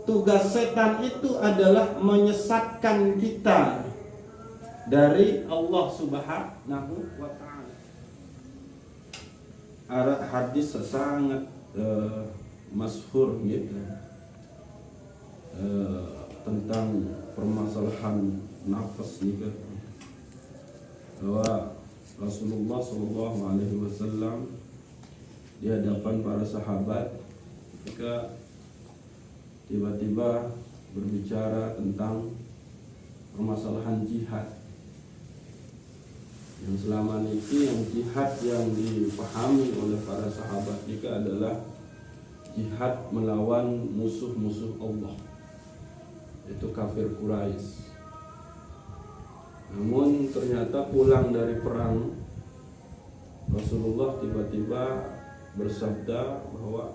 tugas setan itu adalah menyesatkan kita dari Allah Subhanahu wa taala. Ada hadis sangat masyhur gitu. Tentang permasalahan nafas nikah, bahwa Rasulullah SAW di hadapan para sahabat ketika tiba-tiba berbicara tentang permasalahan jihad, yang selama ini yang jihad yang dipahami oleh para sahabat juga adalah jihad melawan musuh-musuh Allah, itu kafir Quraisy. Namun ternyata pulang dari perang, Rasulullah tiba-tiba bersabda bahwa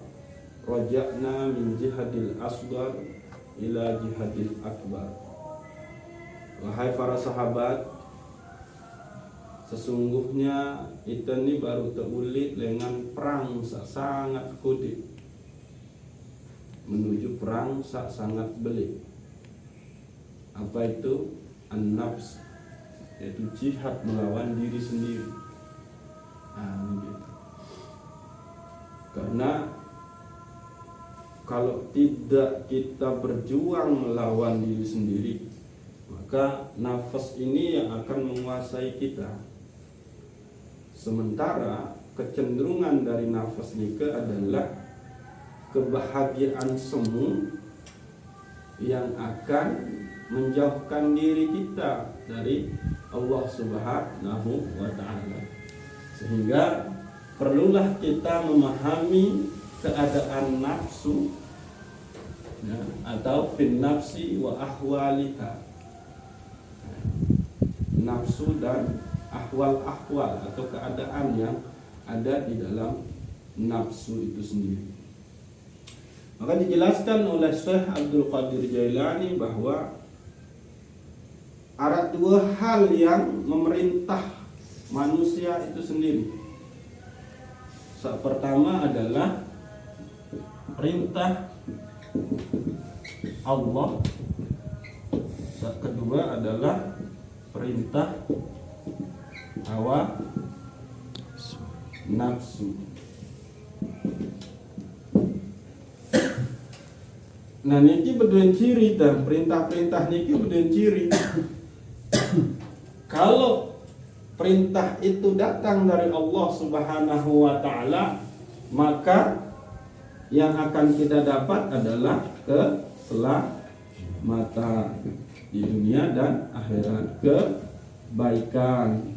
raja'na min jihadil asghar ila jihadil akbar. Wahai para sahabat, sesungguhnya kita ini baru terulit dengan perang sangat kudit menuju perang sangat belit. Apa itu? An-nafs, yaitu jihad melawan diri sendiri. Gitu. Karena kalau tidak kita berjuang melawan diri sendiri, maka nafas ini yang akan menguasai kita. Sementara kecenderungan dari nafas nikah adalah kebahagiaan semu yang akan menjauhkan diri kita dari Allah Subhanahu wa taala. Sehingga perlulah kita memahami keadaan nafsu ya, atau fin nafsi wa ahwaliha. Nafsu dan ahwal-ahwal atau keadaan yang ada di dalam nafsu itu sendiri. Maka dijelaskan oleh Syekh Abdul Qadir Jailani bahwa ada dua hal yang memerintah manusia itu sendiri. Yang pertama adalah perintah Allah. Yang kedua adalah perintah hawa nafsu. Nah niki berdua ciri dan perintah-perintah niki berdua ciri. Kalau perintah itu datang dari Allah Subhanahu wa taala, maka yang akan kita dapat adalah keselamatan di dunia dan akhirat, kebaikan.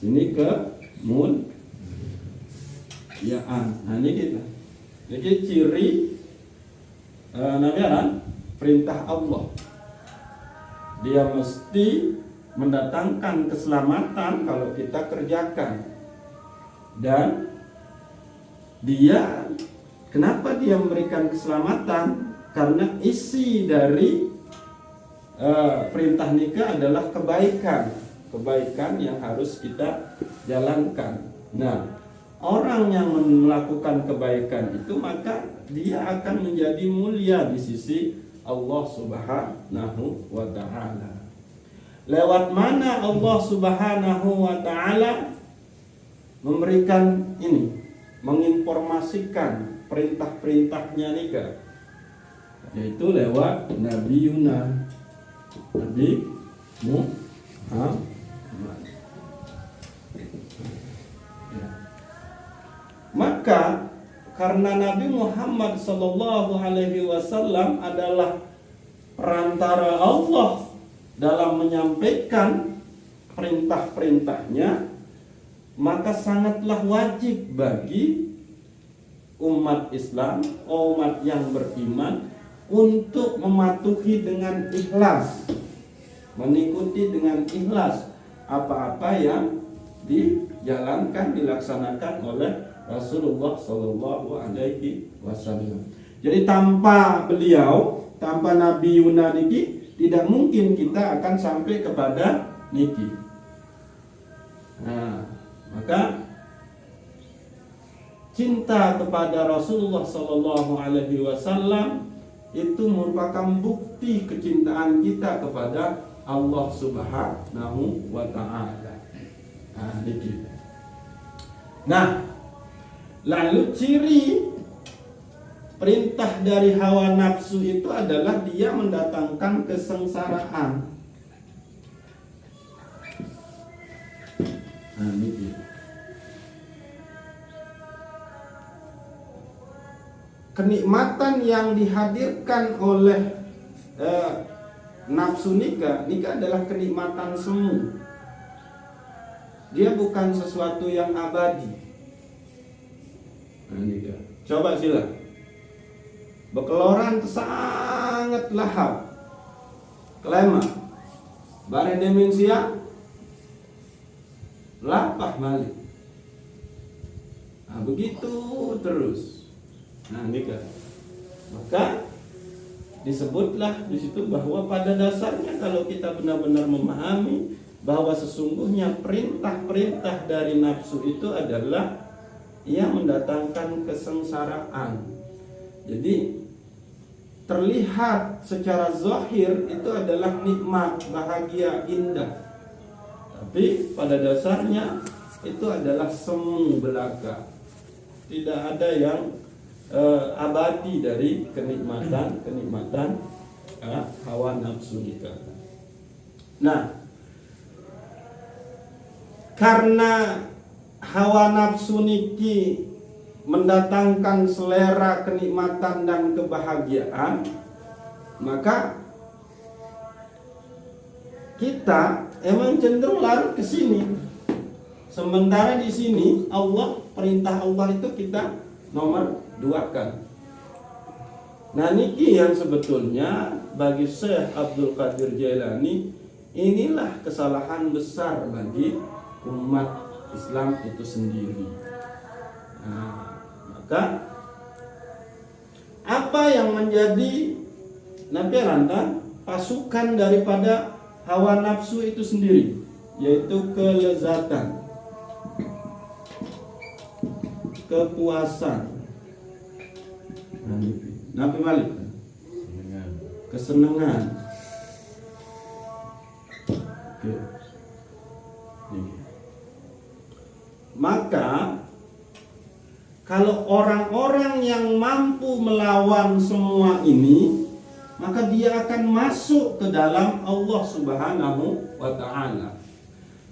Ini kemuliaan. Nah ini kita. Ini ciri perintah Allah. Dia mesti mendatangkan keselamatan kalau kita kerjakan. Dan kenapa dia memberikan keselamatan? Karena isi dari perintah nikah adalah kebaikan yang harus kita jalankan. Nah, orang yang melakukan kebaikan itu maka dia akan menjadi mulia di sisi Allah Subhanahu wa taala. Lewat mana Allah Subhanahu wa taala memberikan ini, menginformasikan perintah-perintahnya nikah, yaitu lewat Nabi Muhammad. Maka karena Nabi Muhammad sallallahu alaihi wasallam adalah perantara Allah dalam menyampaikan perintah-perintahnya, maka sangatlah wajib bagi umat Islam, umat yang beriman, untuk mematuhi dengan ikhlas, mengikuti dengan ikhlas apa-apa yang dijalankan, dilaksanakan oleh Rasulullah Sallallahu Alaihi Wasallam. Jadi tanpa beliau, tanpa Nabi Yunani, tidak mungkin kita akan sampai kepada niki. Nah, maka cinta kepada Rasulullah Sallallahu Alaihi Wasallam itu merupakan bukti kecintaan kita kepada Allah Subhanahu wa Ta'ala. Nah, lalu ciri perintah dari hawa nafsu itu adalah dia mendatangkan kesengsaraan. Kenikmatan yang dihadirkan oleh nafsu nikah adalah kenikmatan semu. Dia bukan sesuatu yang abadi. Coba sila. Bekeloran sangat lahap. Kelema. Bare demensia. Lapah balik. Begitu terus. Nikah. Maka disebutlah di situ bahwa pada dasarnya kalau kita benar-benar memahami bahwa sesungguhnya perintah-perintah dari nafsu itu adalah ia mendatangkan kesengsaraan. Jadi terlihat secara zahir itu adalah nikmat, bahagia, indah. Tapi pada dasarnya itu adalah semu belaka. Tidak ada yang abadi dari kenikmatan hawa nafsu kita. Nah, karena hawa nafsu niki mendatangkan selera kenikmatan dan kebahagiaan, maka kita emang cenderung lari ke sini. Sementara di sini perintah Allah itu kita nomor 2-kan. Nah, niki yang sebetulnya bagi Syekh Abdul Qadir Jailani inilah kesalahan besar bagi umat Islam itu sendiri. Nah, maka apa yang menjadi pasukan daripada hawa nafsu itu sendiri, yaitu kelezatan, kepuasan, Nabi Malik, kesenangan. Maka kalau orang-orang yang mampu melawan semua ini, maka dia akan masuk ke dalam Allah Subhanahu wa Ta'ala.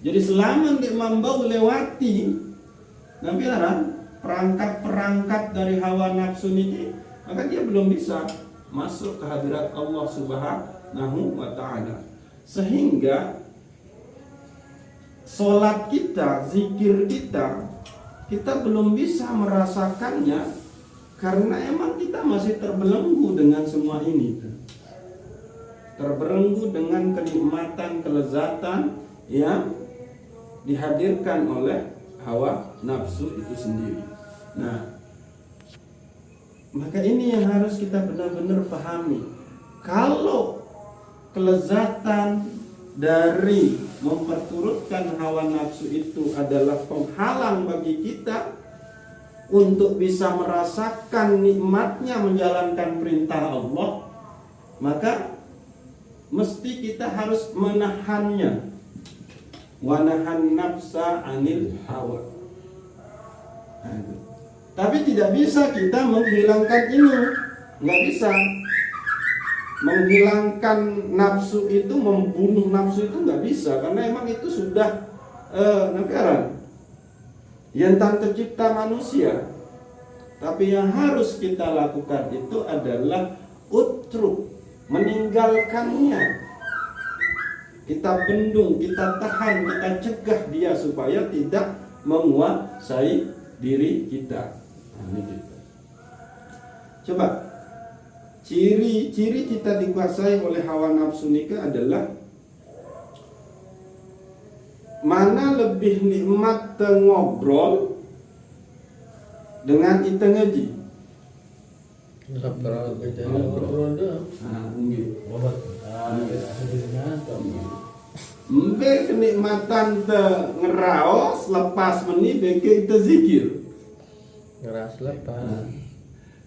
Jadi selama dia mampu lewati perangkat-perangkat dari hawa nafsu ini, maka dia belum bisa masuk ke hadirat Allah Subhanahu wa Ta'ala. Sehingga sholat kita, zikir kita belum bisa merasakannya karena emang kita masih terbelenggu dengan semua ini. Terbelenggu dengan kenikmatan, kelezatan yang dihadirkan oleh hawa nafsu itu sendiri. Nah, maka ini yang harus kita benar-benar pahami. Kalau kelezatan dari memperturutkan hawa nafsu itu adalah penghalang bagi kita untuk bisa merasakan nikmatnya menjalankan perintah Allah, maka mesti kita harus menahannya. Wa nahan nafsa anil hawa. Tapi tidak bisa kita menghilangkan ini. Nggak bisa. Menghilangkan nafsu itu, membunuh nafsu itu nggak bisa. Karena emang itu sudah yang tak tercipta manusia. Tapi yang harus kita lakukan itu adalah utruk, meninggalkannya. Kita bendung, kita tahan, kita cegah dia supaya tidak menguasai diri kita. Coba, ciri-ciri kita dikuasai oleh hawa nafsu nikah adalah mana lebih nikmat ngobrol dengan kita ngaji. Kenikmatan ngeraos lepas meni beke kita zikir. Ngeras lepas.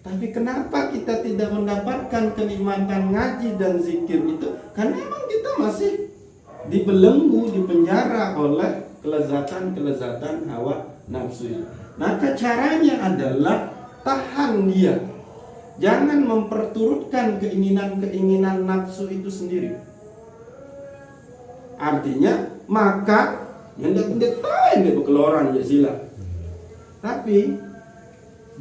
Tapi kenapa kita tidak mendapatkan kenikmatan ngaji dan zikir itu? Karena memang kita masih dibelenggu, dipenjara oleh kelezatan-kelezatan hawa nafsu. Maka caranya adalah tahan dia. Jangan memperturutkan keinginan-keinginan nafsu itu sendiri. Artinya, maka yang dia berkeluaran ya sila. Tapi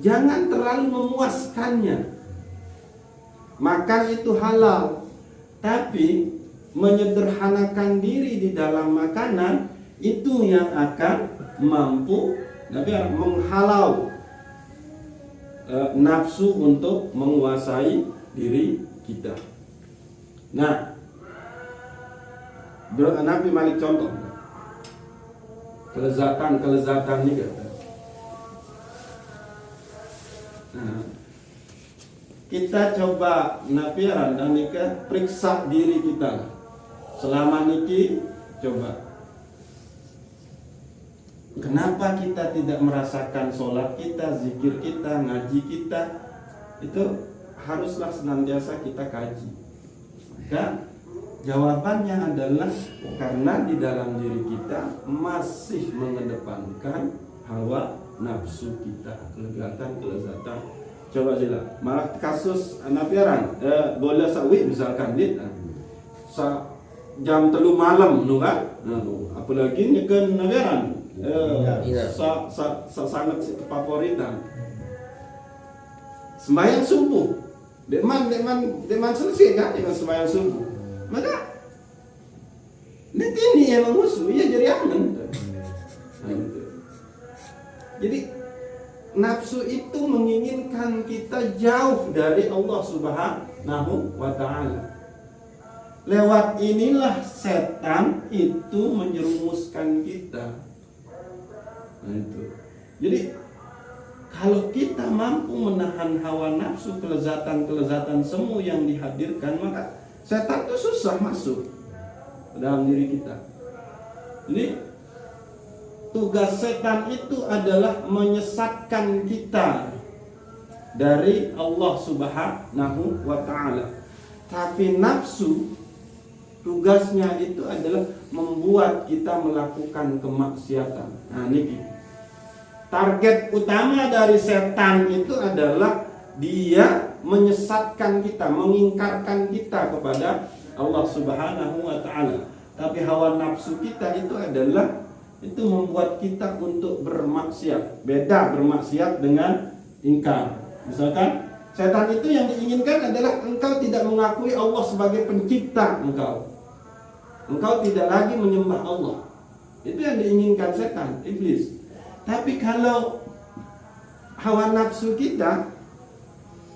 jangan terlalu memuaskannya. Makan itu halal, tapi menyederhanakan diri di dalam makanan itu yang akan mampu menghalau nafsu untuk menguasai diri kita. Nah, Nabi Malik contoh kelezatan ini kata. Nah, kita coba nafiran dan nikah periksa diri kita selama niki. Coba, kenapa kita tidak merasakan sholat kita, zikir kita, ngaji kita itu haruslah senantiasa kita kaji. Maka jawabannya adalah karena di dalam diri kita masih mengedepankan hawa nafsu kita, kelezatan. Coba sila, malah kasus nafiran, bola sawi misalkan dit, jam 3 malam, nu kan, apalagi nyekan nafiran, sangat favoritan. Sembahyang subuh, deman selesai kan dengan sembahyang subuh, maka nanti ini yang musuh, ya jadi aman. Jadi nafsu itu menginginkan kita jauh dari Allah Subhanahu wa ta'ala. Lewat inilah setan itu menjerumuskan kita. Nah itu. Jadi kalau kita mampu menahan hawa nafsu, kelezatan-kelezatan semu yang dihadirkan, maka setan itu susah masuk ke dalam diri kita. Jadi tugas setan itu adalah menyesatkan kita dari Allah Subhanahu wa ta'ala. Tapi nafsu tugasnya itu adalah membuat kita melakukan kemaksiatan. Nah ini target utama dari setan itu adalah dia menyesatkan kita, mengingkarkan kita kepada Allah Subhanahu wa ta'ala. Tapi hawa nafsu kita itu adalah itu membuat kita untuk bermaksiat. Beda bermaksiat dengan ingkar. Misalkan setan itu yang diinginkan adalah engkau tidak mengakui Allah sebagai pencipta engkau. Engkau tidak lagi menyembah Allah. Itu yang diinginkan setan, iblis. Tapi kalau hawa nafsu kita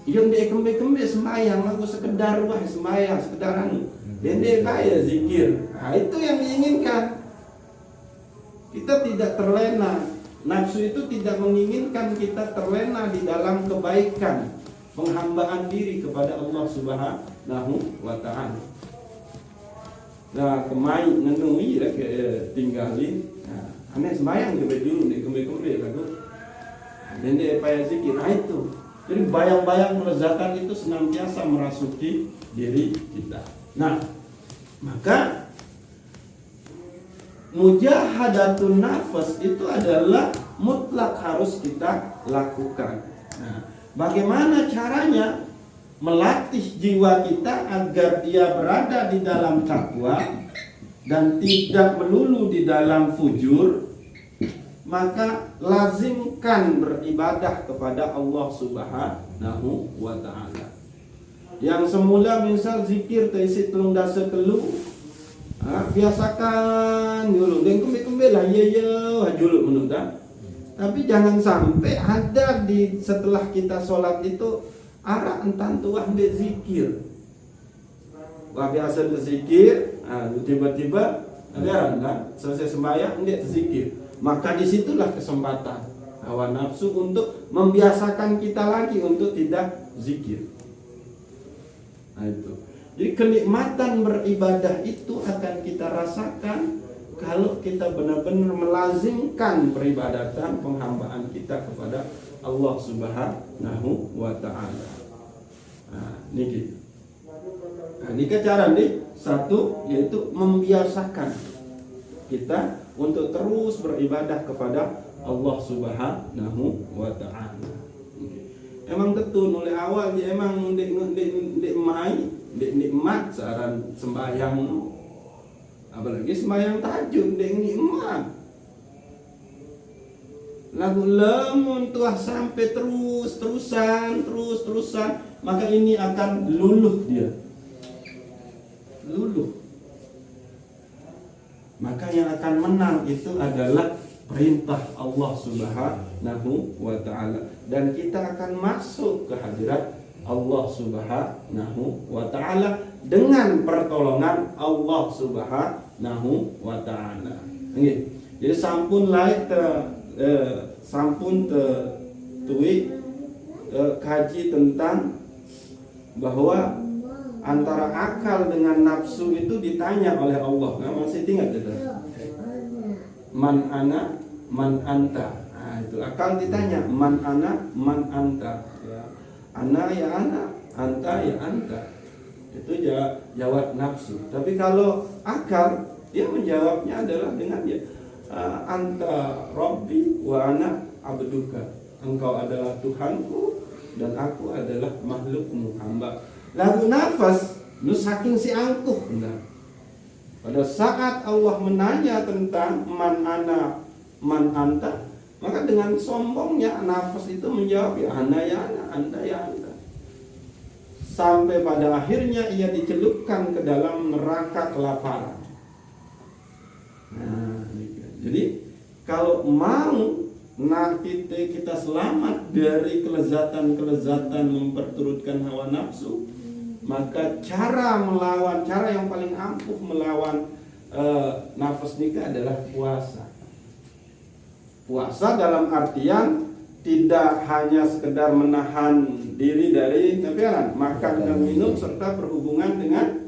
yang dikembe-kembe sembahyang, aku sekedar wah sembahyang, sekedar anu, dende kaya zikir. Nah, itu yang diinginkan. Kita tidak terlena. Nafsu itu tidak menginginkan kita terlena di dalam kebaikan, penghambaan diri kepada Allah Subhanahu wa ta'ala. Nah, kemai nenui tinggalin. Nah, aneh sembahyang ke dulu nih kembe-kembe lagu. Dan dia payah zikir. Nah itu. Jadi bayang-bayang kelezatan itu senantiasa merasuki diri kita. Nah, maka mujahadatun nafas itu adalah mutlak harus kita lakukan. Nah, bagaimana caranya melatih jiwa kita agar dia berada di dalam takwa dan tidak melulu di dalam fujur? Maka lazimkan beribadah kepada Allah Subhanahu wa ta'ala. Yang semula misal zikir terisi telung dasa telu, biasakan dulu, dan kembe-kembe lah ya dulu menurut. Tapi jangan sampai ada di setelah kita sholat itu arah entan tuah de zikir. Wah biasa berzikir, tiba-tiba ada kan selesai sembahyang dia zikir. Maka disitulah kesempatan hawa nafsu untuk membiasakan kita lagi untuk tidak zikir. Nah itu. Jadi kenikmatan beribadah itu akan kita rasakan kalau kita benar-benar melazimkan peribadatan penghambaan kita kepada Allah Subhanahu wa taala. Nah, niki. Nah, niki cara nih satu yaitu membiasakan kita untuk terus beribadah kepada Allah Subhanahu wa taala. Emang betul mulai awal ya emang nikmat saran sembahyang, apalagi sembahyang tahajud nikmat. Lagu lemun tuah sampai terusan, maka ini akan luluh dia. Luluh. Maka yang akan menang itu adalah perintah Allah Subhanahu wa taala, dan kita akan masuk ke hadirat Allah Subhanahu wa taala dengan pertolongan Allah Subhanahu wa taala. Nggih. Jadi sampun laik sampun kaji tentang bahwa antara akal dengan nafsu itu ditanya oleh Allah. Nah, masih ingat itu? Man ana, man anta. Nah, itu akal ditanya, man ana, man anta. Ya. Ana ya ana, anta ya anta. Itu jawab nafsu. Tapi kalau akal, dia menjawabnya adalah dengan ya anta Rabbi wa ana abduka. Engkau adalah Tuhanku dan aku adalah makhlukmu, hamba. Lalu nafas, lu saking si angkuh. Benar. Pada saat Allah menanya tentang man ana, man anta, maka dengan sombongnya nafas itu menjawab ya ana ya ana, anta ya anta. Sampai pada akhirnya ia dicelupkan ke dalam neraka kelaparan. Nah, jadi kalau mau kita selamat dari kelezatan memperturutkan hawa nafsu, maka cara yang paling ampuh melawan nafas nikah adalah puasa. Puasa dalam artian tidak hanya sekedar menahan diri dari makan dan minum serta berhubungan dengan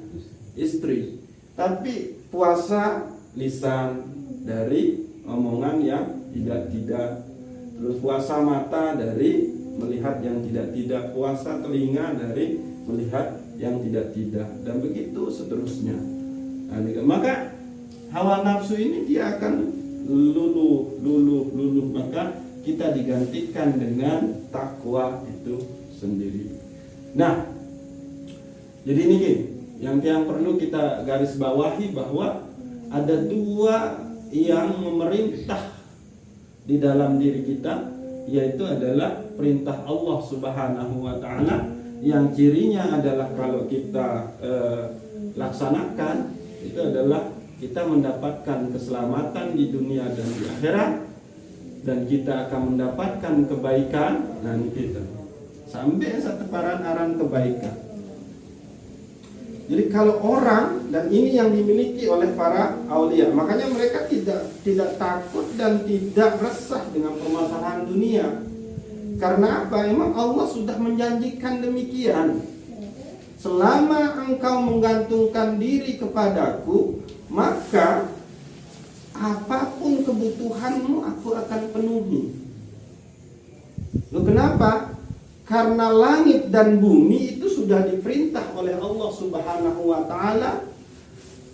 istri, tapi puasa lisan dari omongan yang tidak, terus puasa mata dari melihat yang tidak, puasa telinga dari melihat yang tidak, dan begitu seterusnya. Nah, maka hawa nafsu ini dia akan luluh, maka kita digantikan dengan takwa itu sendiri. Nah, jadi ini yang perlu kita garis bawahi bahwa ada dua yang memerintah di dalam diri kita, yaitu adalah perintah Allah Subhanahu wa taala yang cirinya adalah kalau kita laksanakan itu adalah kita mendapatkan keselamatan di dunia dan di akhirat, dan kita akan mendapatkan kebaikan nanti kita sampai satu aran kebaikan. Jadi kalau orang, dan ini yang dimiliki oleh para aulia, makanya mereka tidak takut dan tidak resah dengan permasalahan dunia. Karena apa? Emang Allah sudah menjanjikan demikian. Selama engkau menggantungkan diri kepadaku, maka apapun kebutuhanmu aku akan penuhi. Loh, kenapa? Karena langit dan bumi itu sudah diperintah oleh Allah Subhanahu wa taala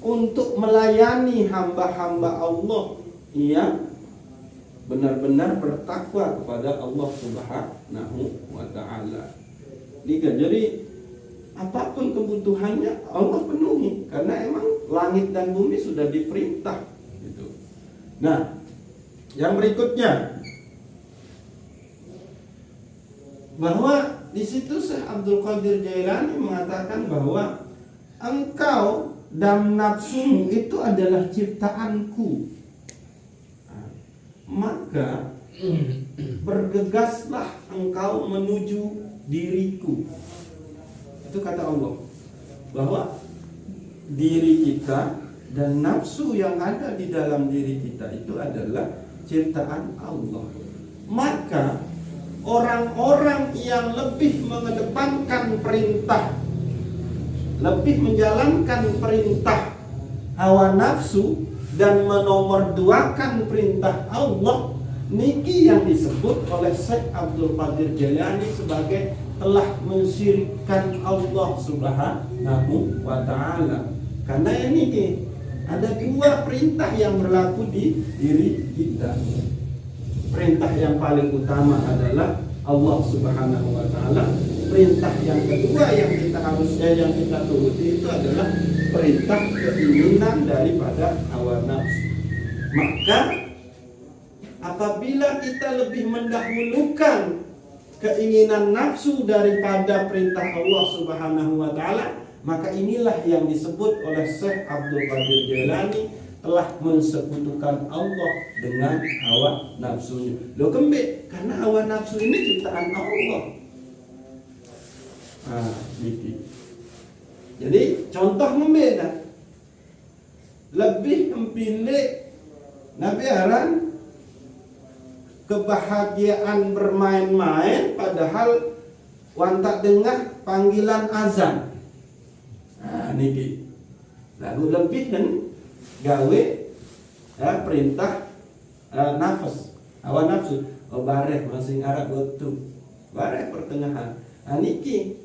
untuk melayani hamba-hamba Allah yang benar-benar bertakwa kepada Allah Subhanahu wa taala. Jadi apapun kebutuhannya Allah penuhi, karena emang langit dan bumi sudah diperintah gitu. Nah, yang berikutnya bahwa di situ Syekh Abdul Qadir Jailani mengatakan bahwa engkau dan nafsumu itu adalah ciptaanku. Maka bergegaslah engkau menuju diriku. Itu kata Allah, bahwa diri kita dan nafsu yang ada di dalam diri kita itu adalah ciptaan Allah. Maka orang-orang yang lebih mengedepankan perintah, lebih menjalankan perintah hawa nafsu dan menomorduakan perintah Allah, niki yang disebut oleh Syekh Abdul Qadir Jailani sebagai telah mensyirikkan Allah Subhanahu wa taala. Karena ini ada dua perintah yang berlaku di diri kita. Perintah yang paling utama adalah Allah Subhanahu wa taala. Perintah yang kedua yang kita turuti itu adalah perintah keinginan daripada hawa nafsu. Maka apabila kita lebih mendahulukan keinginan nafsu daripada perintah Allah Subhanahu wa taala, maka inilah yang disebut oleh Syekh Abdul Qadir Jailani telah mensekutukan Allah dengan hawa nafsunya. Loh kembali, karena hawa nafsu ini ciptaan Allah. Jadi contoh membeda. Lebih memilih Nabi Aran kebahagiaan bermain-main padahal wantak dengar panggilan azan. Niki. Lalu lebih kan gawe perintah nafas, hawa nafsu. Bareh masing Arab betul. Bareh pertengahan. Niki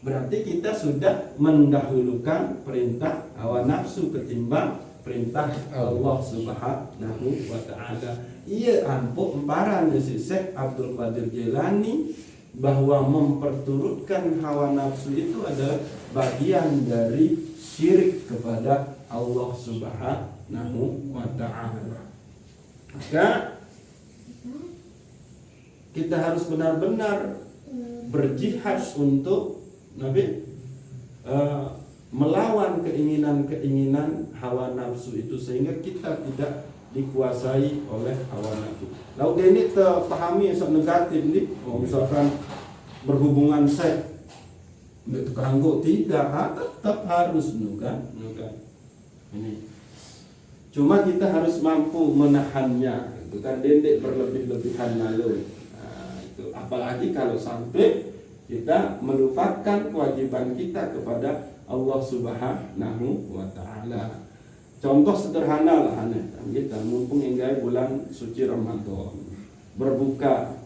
berarti kita sudah mendahulukan perintah hawa nafsu ketimbang perintah Allah Subhanahu wa taala. Ia ampuk emparan si Syekh Abdul Qadir Jailani bahwa memperturutkan hawa nafsu itu adalah bagian dari syirik kepada Allah Subhanahu wa taala. Maka kita harus benar-benar berjihad untuk melawan keinginan-keinginan hawa nafsu itu sehingga kita tidak dikuasai oleh hawa nafsu. Lalu ini terpahami yang negatif nih, misalkan berhubungan seks, itu kanggo tidak, tetap harus nukan. Ini. Cuma kita harus mampu menahannya, itu kan dendek berlebih-lebihan lalu. Itu apalagi kalau sampai kita melupakan kewajiban kita kepada Allah Subhanahu wa taala. Contoh sederhana lah kita mumpung hingga bulan suci Ramadan berbuka.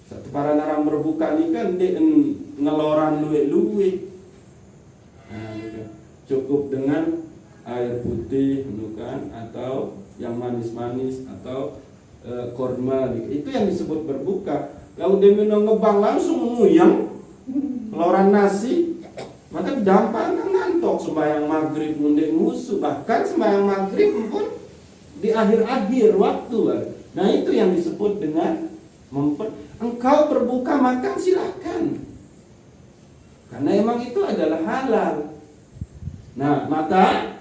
Satu para narang berbuka ni kan dia ngeloran luwe-luwe. Cukup dengan air putih kan atau yang manis-manis atau korma itu yang disebut berbuka. Lalu dia minum ngebang langsung nguyang ngeloran nasi, maka gampang ngantuk sembahyang maghrib mundek musuh, bahkan sembahyang maghrib pun di akhir-akhir waktu. Nah itu yang disebut dengan engkau berbuka makan silakan, karena emang itu adalah halal. Nah maka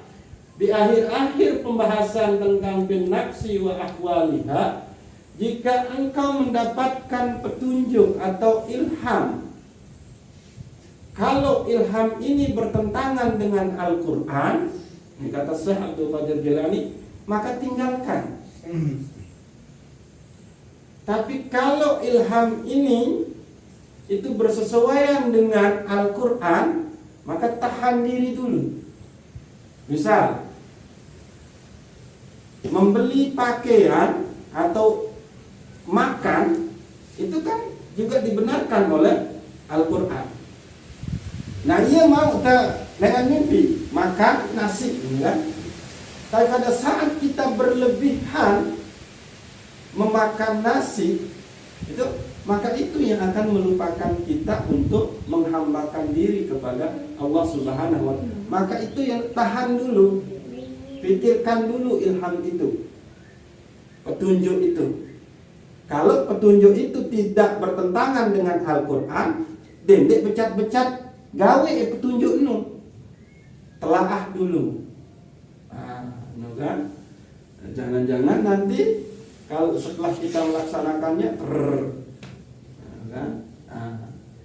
di akhir-akhir pembahasan tentang bin nafsi wa ahwaliha, jika engkau mendapatkan petunjuk atau ilham, kalau ilham ini bertentangan dengan Al-Quran, ini kata Syekh Abdul Qadir Jailani, maka tinggalkan. Tapi kalau ilham ini itu bersesuaian dengan Al-Quran, maka tahan diri dulu. Misal membeli pakaian atau makan itu kan juga dibenarkan oleh Al-Quran. Nah ia mau dengan mimpi makan nasi kan? Tapi pada saat kita berlebihan memakan nasi itu, maka itu yang akan melupakan kita untuk menghambakan diri kepada Allah Subhanahu wa taala. Maka itu yang tahan dulu, pikirkan dulu ilham itu, petunjuk itu. Kalau petunjuk itu tidak bertentangan dengan Al-Quran, dendek becat-becat gawe petunjuk itu, telaah dulu. Kan? Jangan-jangan nanti kalau setelah kita melaksanakannya, kan?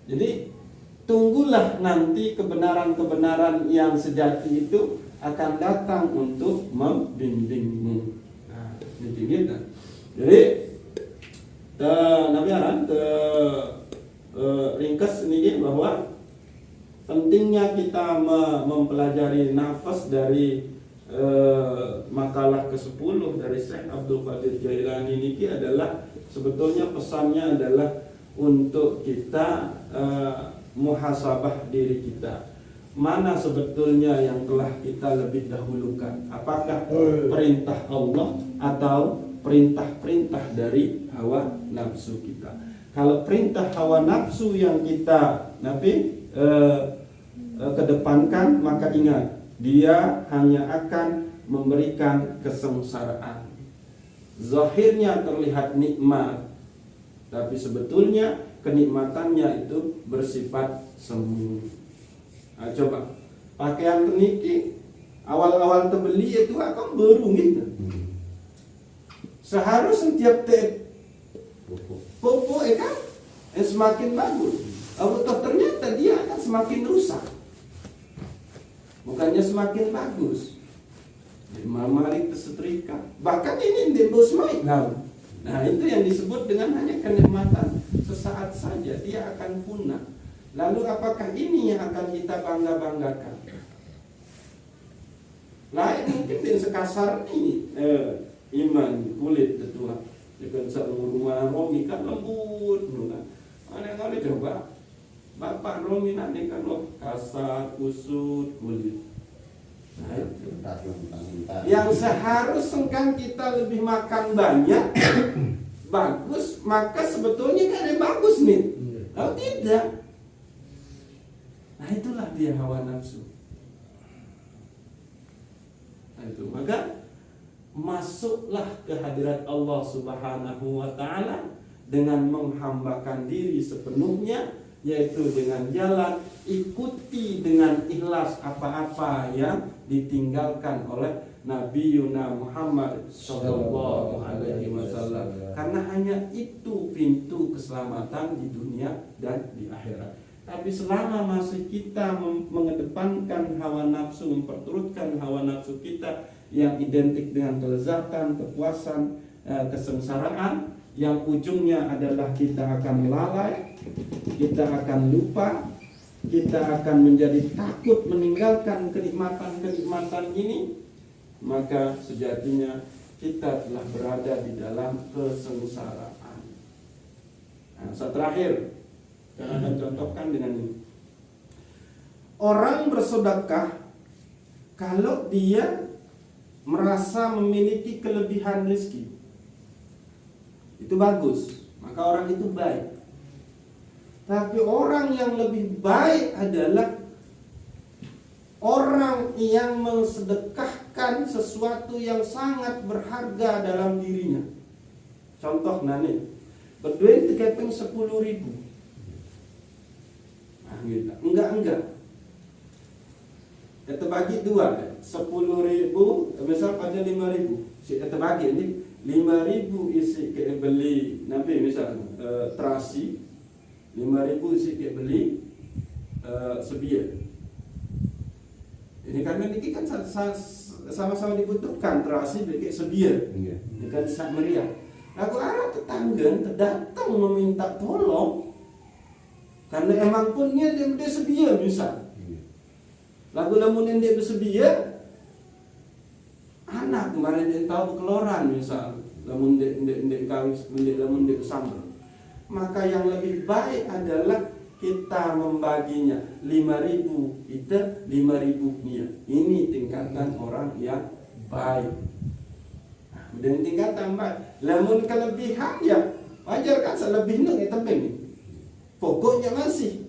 Jadi tunggulah nanti kebenaran-kebenaran yang sejati itu akan datang untuk membimbingmu. Ini gitu. Jadi Nabi Aran ringkas ini bahwa pentingnya kita mempelajari nafas dari makalah ke-10 dari Syekh Abdul Qadir Jailani ini adalah sebetulnya pesannya adalah untuk kita muhasabah diri kita. Mana sebetulnya yang telah kita lebih dahulukan? Apakah perintah Allah atau perintah-perintah dari hawa nafsu kita? Kalau perintah hawa nafsu yang kita kedepankan, maka ingat, dia hanya akan memberikan kesengsaraan. Zahirnya terlihat nikmat, tapi sebetulnya kenikmatannya itu bersifat semu. Nah, coba pakaian teniki awal-awal terbeli itu akan berung gitu. Seharusnya setiap popo kan semakin bagus. Atau ternyata dia akan semakin rusak. Bukannya semakin bagus. Mari tersetrika. Bahkan ini debus main. Nah, itu yang disebut dengan hanya kenikmatan sesaat saja, dia akan punah. Lalu apakah ini yang akan kita bangga-banggakan? Lain mungkin dengan sekasar ini iman kulit tetua. Dengan rumah Romi kan lembut, kan? Mana coba Bapak Romi nanti kan kasar, kusut, kulit. Nah, itu. Yang seharusnya kan kita lebih makan banyak, bagus, maka sebetulnya kan ada bagus nih. Kalau tidak, nah itulah dia hawa nafsu. Nah itu, maka masuklah ke hadirat Allah Subhanahu wa Ta'ala dengan menghambakan diri sepenuhnya, yaitu dengan jalan ikuti dengan ikhlas apa-apa yang ditinggalkan oleh Nabi Yuna Muhammad Sallallahu Alaihi Wasallam, karena hanya itu pintu keselamatan di dunia dan di akhirat. Tapi selama masih kita mengedepankan hawa nafsu, memperturutkan hawa nafsu kita yang identik dengan kelezatan, kepuasan, kesengsaraan, yang ujungnya adalah kita akan lalai, kita akan lupa, kita akan menjadi takut meninggalkan kenikmatan-kenikmatan ini, maka sejatinya kita telah berada di dalam kesengsaraan. Nah, terakhir, saya akan contohkan dengan ini. Orang bersedekah kalau dia merasa memiliki kelebihan rezeki, itu bagus, maka orang itu baik. Tapi orang yang lebih baik adalah orang yang mensedekahkan sesuatu yang sangat berharga dalam dirinya. Contoh nani, berduit dikepeng 10.000. Nah, gitu. Enggak. Kita bagi dua, 10.000, misal pada 5.000. Kita bagi ini 5.000 isi ke beli nanti misal terasi, 5.000 isi ke beli sebiar. Ini karena ini kan sama-sama dibutuhkan, terasi beli sebiar. Ini kan sak meriah. Lalu arah tetangga terdatang meminta tolong karena emang punnya dia sebiar misal. Lagu lamun dia bersedia, anak kemarin dia tahu keloran misal, lamun dia kawin, lamun dia sambal. Maka yang lebih baik adalah kita membaginya 5.000 itu 5.000 nia. Ini tingkatan orang yang baik. Dan tingkatan baik. Lamun kelebihan ya wajar kan selebih nu kita pengen. Pokoknya masih.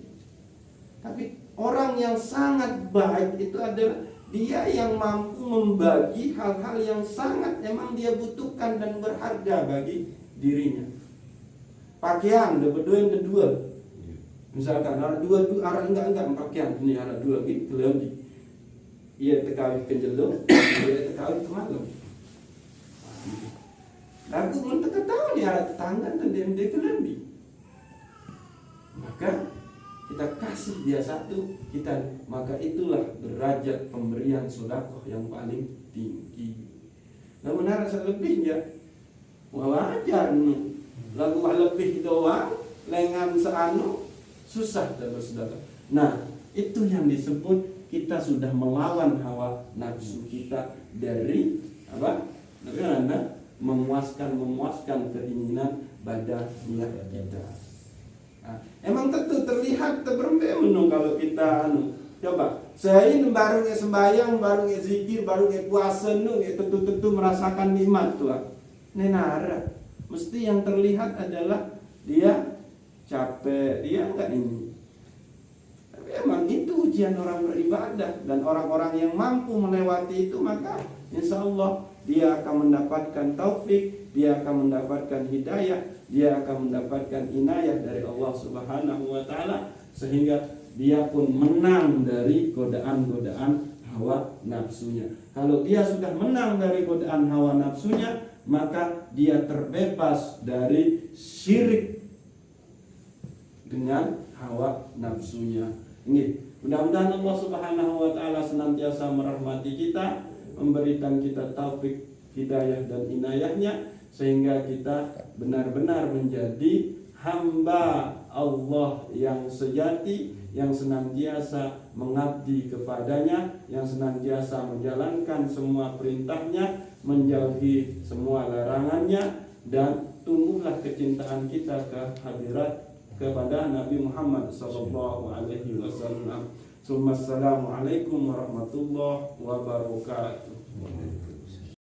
Tapi orang yang sangat baik itu adalah dia yang mampu membagi hal-hal yang sangat memang dia butuhkan dan berharga bagi dirinya. Pakaian, ada dua. Misalkan ada dua arah enggak pakaian ini ada dua gitu lebih. Ia tekawih ke jelo, ia tekawih ke malam. Lagu mentek tahu nih ada tetangga dan dia ke lebih. Maka kita kasih dia satu, maka itulah derajat pemberian sedekah yang paling tinggi. Namun rasa lebihnya wajar nih. Lagu lebih doang, lengan seanu susah dan bersedekah. Nah, itu yang disebut kita sudah melawan hawa nafsu kita dari apa? Karena memuaskan keinginan badaniah kita. Nah, emang tentu terlihat terbembung kalau kita coba saya ini baru sembahyang, baru zikir, baru puasa tentu merasakan nikmat tuh. Nenara mesti yang terlihat adalah dia capek, dia enggak ini. Tapi emang itu ujian orang beribadah, dan orang-orang yang mampu melewati itu maka insya Allah dia akan mendapatkan taufik, dia akan mendapatkan hidayah, dia akan mendapatkan inayah dari Allah Subhanahu wa taala, sehingga dia pun menang dari godaan-godaan hawa nafsunya. Kalau dia sudah menang dari godaan hawa nafsunya, maka dia terbebas dari syirik dengan hawa nafsunya. Ini mudah-mudahan Allah Subhanahu wa taala senantiasa merahmati kita, memberikan kita taufik, hidayah dan inayahnya, sehingga kita benar-benar menjadi hamba Allah yang sejati, yang senantiasa mengabdi kepadanya, yang senantiasa menjalankan semua perintahnya, menjauhi semua larangannya, dan tumbuhlah kecintaan kita ke hadirat kepada Nabi Muhammad sallallahu alaihi wasallam. Assalamualaikum warahmatullahi wabarakatuh.